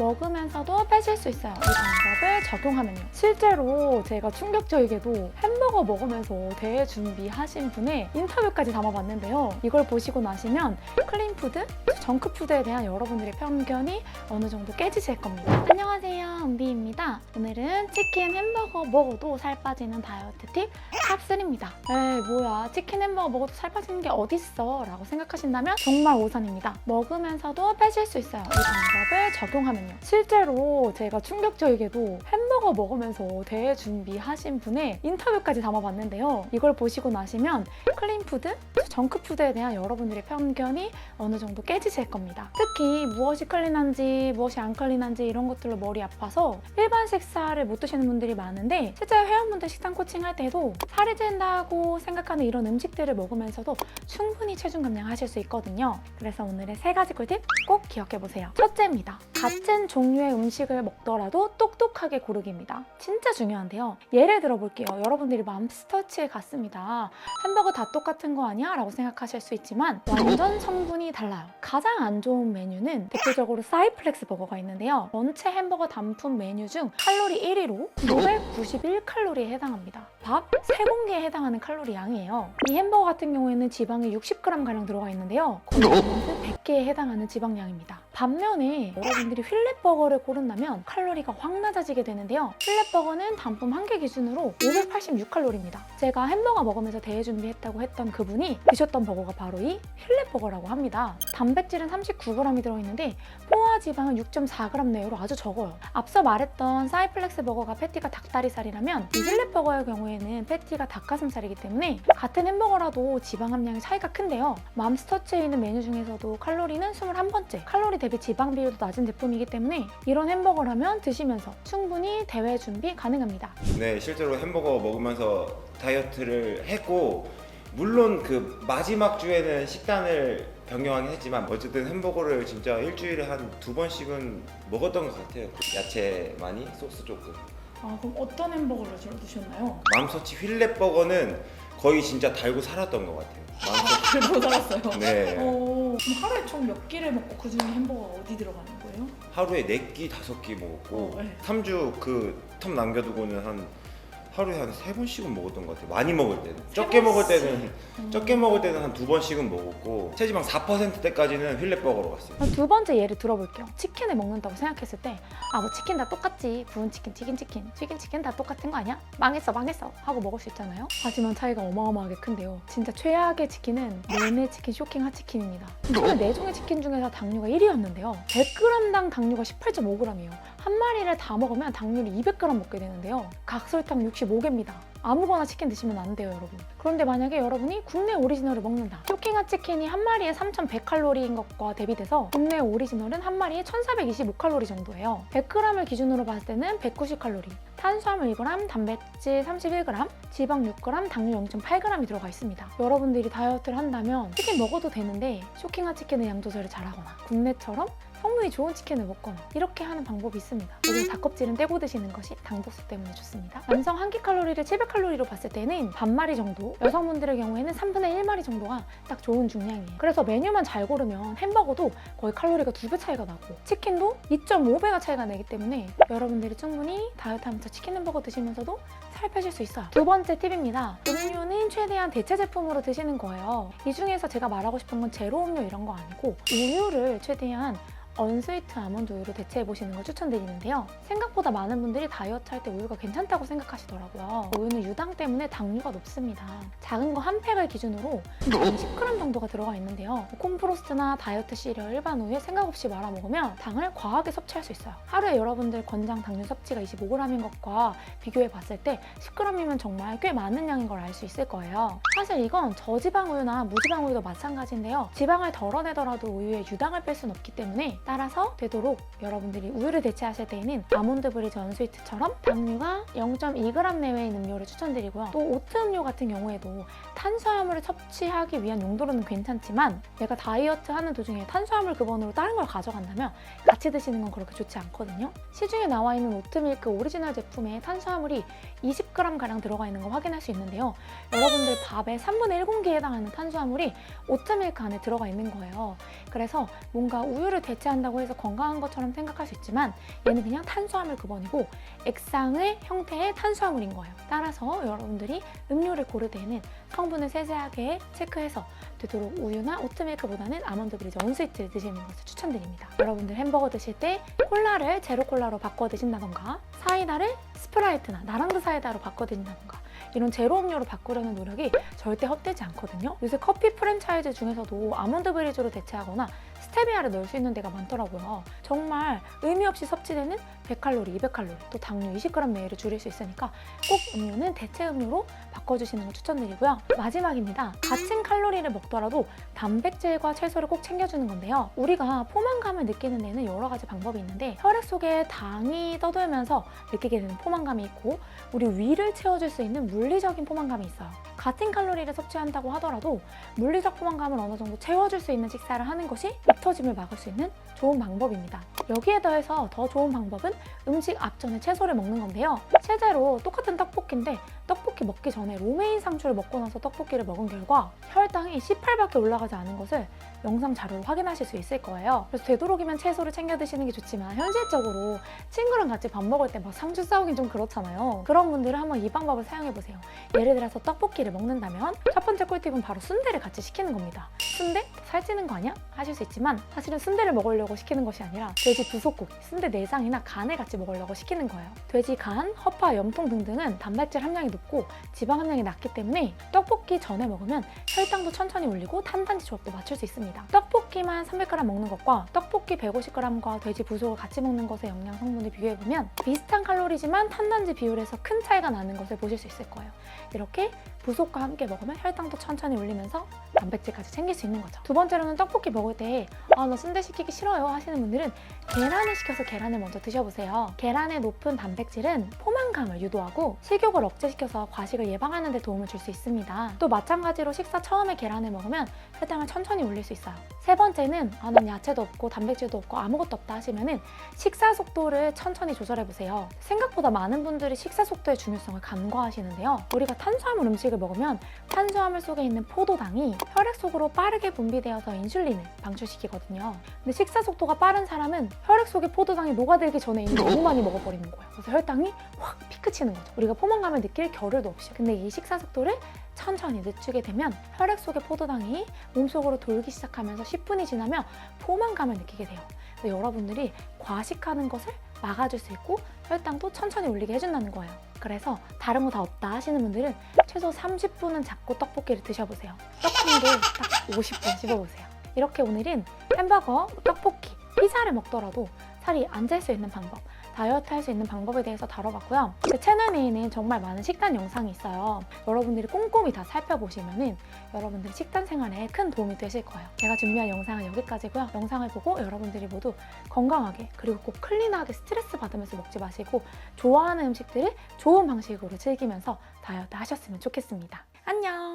먹으면서도 빼실 수 있어요. 이 방법을 적용하면요. 실제로 제가 충격적이게도 햄버거 먹으면서 대회 준비하신 분의 인터뷰까지 담아봤는데요. 이걸 보시고 나시면 클린푸드, 정크푸드에 대한 여러분들의 편견이 어느 정도 깨지실 겁니다. 안녕하세요, 은비입니다. 오늘은 치킨 햄버거 먹어도 살 빠지는 다이어트 팁 탑3입니다. 에이 뭐야, 치킨 햄버거 먹어도 살 빠지는 게 어딨어 라고 생각하신다면 정말 오산입니다. 먹으면서도 빼실 수 있어요. 이 방법을 적용하면요. 실제로 제가 충격적이게도 햄버거 먹으면서 대회 준비하신 분의 인터뷰까지 담아봤는데요. 이걸 보시고 나시면 클린푸드, 정크푸드에 대한 여러분들의 편견이 어느 정도 깨지실 겁니다. 특히 무엇이 클린한지 무엇이 안 클린한지 이런 것들로 머리 아파서 일반 식사를 못 드시는 분들이 많은데 실제 회원분들 식단 코칭할 때도 살이 찐다고 생각하는 이런 음식들을 먹으면서도 충분히 체중 감량하실 수 있거든요. 그래서 오늘의 3가지 꿀팁 꼭 기억해보세요. 첫째입니다. 같은 종류의 음식을 먹더라도 똑똑하게 고르기입니다. 진짜 중요한데요. 예를 들어볼게요. 여러분들이 맘스터치에 갔습니다. 햄버거 다 똑같은 거 아니야? 라고 생각하실 수 있지만 완전 성분이 달라요. 가장 안 좋은 메뉴는 대표적으로 사이플렉스 버거가 있는데요. 전체 햄버거 단품 메뉴 중 칼로리 1위로 991칼로리에 해당합니다. 밥 3공기에 해당하는 칼로리 양이에요. 이 햄버거 같은 경우에는 지방이 60g가량 들어가 있는데요. 거의 100개에 해당하는 지방량입니다. 반면에 여러분들이 휠렛버거를 고른다면 칼로리가 확 낮아지게 되는데요. 휠렛버거는 단품 1개 기준으로 586칼로리입니다. 제가 햄버거 먹으면서 대회 준비했다고 했던 그분이 드셨던 버거가 바로 이 휠렛버거라고 합니다. 단백질은 39g이 들어있는데 포화 지방은 6.4g 내외로 아주 적어요. 앞서 말했던 사이플렉스 버거가 패티가 닭다리살이라면 이 휠렛버거의 경우에는 패티가 닭가슴살이기 때문에 같은 햄버거라도 지방 함량의 차이가 큰데요. 맘스터치에 있는 메뉴 중에서도 칼로리는 21번째, 칼로리 대비 지방 비율도 낮은 제품이기 때문에 이런 햄버거라면 드시면서 충분히 대회 준비 가능합니다. 네, 실제로 햄버거 먹으면서 다이어트를 했고 물론 그 마지막 주에는 식단을 변경하긴 했지만 어쨌든 햄버거를 진짜 일주일에 한 2번씩은 먹었던 것 같아요. 야채 많이, 소스 조금. 아, 그럼 어떤 햄버거를 주로 드셨나요? 맘스터치 휠렛버거는 거의 진짜 달고 살았던 것 같아요. 달고 살았어요? 네. 그럼 하루에 총 몇 끼를 먹고 그 중에 햄버거가 어디 들어가는 거예요? 하루에 4끼, 5끼 먹었고 네. 3주 그 텀 남겨두고는 하루에 한 3번씩은 먹었던 것 같아요. 많이 먹을 때는. 적게 먹을 때는 한 2번씩은 먹었고 체지방 4%대까지는 휠렛버거로 갔어요. 두 번째 예를 들어볼게요. 치킨을 먹는다고 생각했을 때 뭐 치킨 다 똑같지, 구운 치킨, 튀긴 치킨 다 똑같은 거 아니야? 망했어 하고 먹을 수 있잖아요. 하지만 차이가 어마어마하게 큰데요. 진짜 최악의 치킨은 내내 치킨 쇼킹 핫치킨입니다. 저는 4종의 치킨 중에서 당류가 1위였는데요. 100g당 당류가 18.5g이에요. 한 마리를 다 먹으면 당류를 200g 먹게 되는데요. 각설탕 65개입니다. 아무거나 치킨 드시면 안 돼요, 여러분. 그런데 만약에 여러분이 국내 오리지널을 먹는다. 쇼킹핫 치킨이 한 마리에 3,100칼로리인 것과 대비돼서 국내 오리지널은 한 마리에 1,425칼로리 정도예요. 100g을 기준으로 봤을 때는 190칼로리. 탄수화물 1g, 단백질 31g, 지방 6g, 당류 0.8g이 들어가 있습니다. 여러분들이 다이어트를 한다면 치킨 먹어도 되는데 쇼킹핫 치킨의 양 조절을 잘하거나 국내처럼 성분이 좋은 치킨을 먹거나 이렇게 하는 방법이 있습니다. 여기서 닭껍질은 떼고 드시는 것이 당도수 때문에 좋습니다. 남성 한 끼 칼로리를 700칼로리로 봤을 때는 반마리 정도, 여성분들의 경우에는 3분의 1마리 정도가 딱 좋은 중량이에요. 그래서 메뉴만 잘 고르면 햄버거도 거의 칼로리가 2배 차이가 나고 치킨도 2.5배가 차이가 나기 때문에 여러분들이 충분히 다이어트하면서 치킨 햄버거 드시면서도 살 빼실 수 있어요. 두 번째 팁입니다. 음료는 최대한 대체 제품으로 드시는 거예요. 이 중에서 제가 말하고 싶은 건 제로 음료 이런 거 아니고 우유를 최대한 언스위트 아몬드 우유로 대체해보시는 걸 추천드리는데요. 생각보다 많은 분들이 다이어트 할 때 우유가 괜찮다고 생각하시더라고요. 우유는 유당 때문에 당류가 높습니다. 작은 거 한 팩을 기준으로 10g 정도가 들어가 있는데요. 콤프로스트나 다이어트 시리얼 일반 우유에 생각 없이 말아 먹으면 당을 과하게 섭취할 수 있어요. 하루에 여러분들 권장 당류 섭취가 25g인 것과 비교해 봤을 때 10g이면 정말 꽤 많은 양인 걸 알 수 있을 거예요. 사실 이건 저지방 우유나 무지방 우유도 마찬가지인데요. 지방을 덜어내더라도 우유에 유당을 뺄 수는 없기 때문에 따라서 되도록 여러분들이 우유를 대체하실 때에는 아몬드 브리즈 언스위트처럼 당류가 0.2g 내외인 음료를 추천드리고요. 또 오트 음료 같은 경우에도 탄수화물을 섭취하기 위한 용도로는 괜찮지만 내가 다이어트 하는 도중에 탄수화물 근원으로 다른 걸 가져간다면 같이 드시는 건 그렇게 좋지 않거든요. 시중에 나와 있는 오트밀크 오리지널 제품의 탄수화물이 2, 20g가량 들어가 있는 거 확인할 수 있는데요. 여러분들 밥의 3분의 1공기에 해당하는 탄수화물이 오트밀크 안에 들어가 있는 거예요. 그래서 뭔가 우유를 대체한다고 해서 건강한 것처럼 생각할 수 있지만 얘는 그냥 탄수화물 근원이고 액상의 형태의 탄수화물인 거예요. 따라서 여러분들이 음료를 고를 때에는 성분을 세세하게 체크해서 되도록 우유나 오트밀크보다는 아몬드 브리즈 언스위트를 드시는 것을 추천드립니다. 여러분들 햄버거 드실 때 콜라를 제로 콜라로 바꿔 드신다던가 사이다를 스프라이트나 나랑드 사이다로 바꿔 드신다던가 이런 제로 음료로 바꾸려는 노력이 절대 헛되지 않거든요. 요새 커피 프랜차이즈 중에서도 아몬드 브리즈로 대체하거나 스테비아를 넣을 수 있는 데가 많더라고요. 정말 의미 없이 섭취되는 100칼로리, 200칼로리, 또 당류 20g 내외를 줄일 수 있으니까 꼭 음료는 대체 음료로 바꿔주시는 걸 추천드리고요. 마지막입니다. 같은 칼로리를 먹더라도 단백질과 채소를 꼭 챙겨주는 건데요. 우리가 포만감을 느끼는 데는 여러 가지 방법이 있는데 혈액 속에 당이 떠돌면서 느끼게 되는 포만감이 있고 우리 위를 채워줄 수 있는 물리적인 포만감이 있어요. 같은 칼로리를 섭취한다고 하더라도 물리적 포만감을 어느 정도 채워줄 수 있는 식사를 하는 것이 목 터짐을 막을 수 있는 좋은 방법입니다. 여기에 더해서 더 좋은 방법은 음식 앞전에 채소를 먹는 건데요. 실제로 똑같은 떡볶이인데 떡볶이 먹기 전에 로메인 상추를 먹고 나서 떡볶이를 먹은 결과 혈당이 18밖에 올라가지 않은 것을 영상 자료로 확인하실 수 있을 거예요. 그래서 되도록이면 채소를 챙겨 드시는 게 좋지만 현실적으로 친구랑 같이 밥 먹을 때 막 상추 싸우긴 좀 그렇잖아요. 그런 분들은 한번 이 방법을 사용해보세요. 예를 들어서 떡볶이를 먹는다면 첫 번째 꿀팁은 바로 순대를 같이 시키는 겁니다. 순대? 살찌는 거 아니야? 하실 수 있지만 사실은 순대를 먹으려고 시키는 것이 아니라 돼지 부속고기, 순대 내장이나 간을 같이 먹으려고 시키는 거예요. 돼지 간, 허파, 염통 등등은 단백질 함량이 높고 지방 함량이 낮기 때문에 떡볶이 전에 먹으면 혈당도 천천히 올리고 탄단지 조합도 맞출 수 있습니다. 떡볶이만 300g 먹는 것과 떡볶이 150g과 돼지 부속을 같이 먹는 것의 영양 성분을 비교해보면 비슷한 칼로리지만 탄단지 비율에서 큰 차이가 나는 것을 보실 수 있을 거예요. 이렇게 부속과 함께 먹으면 혈당도 천천히 올리면서 단백질까지 챙길 수 있는 거죠. 두 번째로는 떡볶이 먹을 때 나 순대 시키기 싫어요 하시는 분들은 계란을 시켜서 계란을 먼저 드셔보세요. 계란의 높은 단백질은 포만감을 유도하고 식욕을 억제시켜서 과식을 예방하는 데 도움을 줄 수 있습니다. 또 마찬가지로 식사 처음에 계란을 먹으면 혈당을 천천히 올릴 수 있어요. 세 번째는 난 야채도 없고 단백질도 없고 아무것도 없다 하시면은 식사 속도를 천천히 조절해보세요. 생각보다 많은 분들이 식사 속도의 중요성을 간과하시는데요. 우리가 탄수화물 음식을 먹으면 탄수화물 속에 있는 포도당이 혈액 속으로 빠르게 분비되어서 인슐린을 방출시키거든요. 근데 식사 속도가 빠른 사람은 혈액 속에 포도당이 녹아들기 전에 이미 너무 많이 먹어버리는 거예요. 그래서 혈당이 확 피크치는 거죠. 우리가 포만감을 느낄 겨를도 없이. 근데 이 식사 속도를 천천히 늦추게 되면 혈액 속의 포도당이 몸속으로 돌기 시작하면서 10분이 지나면 포만감을 느끼게 돼요. 그래서 여러분들이 과식하는 것을 막아줄 수 있고 혈당도 천천히 올리게 해준다는 거예요. 그래서 다른 거 다 없다 하시는 분들은 최소 30분은 잡고 떡볶이를 드셔보세요. 떡 한 개 딱 50분 씹어보세요. 이렇게 오늘은 햄버거, 떡볶이, 피자를 먹더라도 살이 안 찔 수 있는 방법, 다이어트 할 수 있는 방법에 대해서 다뤄봤고요. 제 채널 내에는 정말 많은 식단 영상이 있어요. 여러분들이 꼼꼼히 다 살펴보시면은 여러분들 식단 생활에 큰 도움이 되실 거예요. 제가 준비한 영상은 여기까지고요. 영상을 보고 여러분들이 모두 건강하게 그리고 꼭 클린하게 스트레스 받으면서 먹지 마시고 좋아하는 음식들을 좋은 방식으로 즐기면서 다이어트 하셨으면 좋겠습니다. 안녕!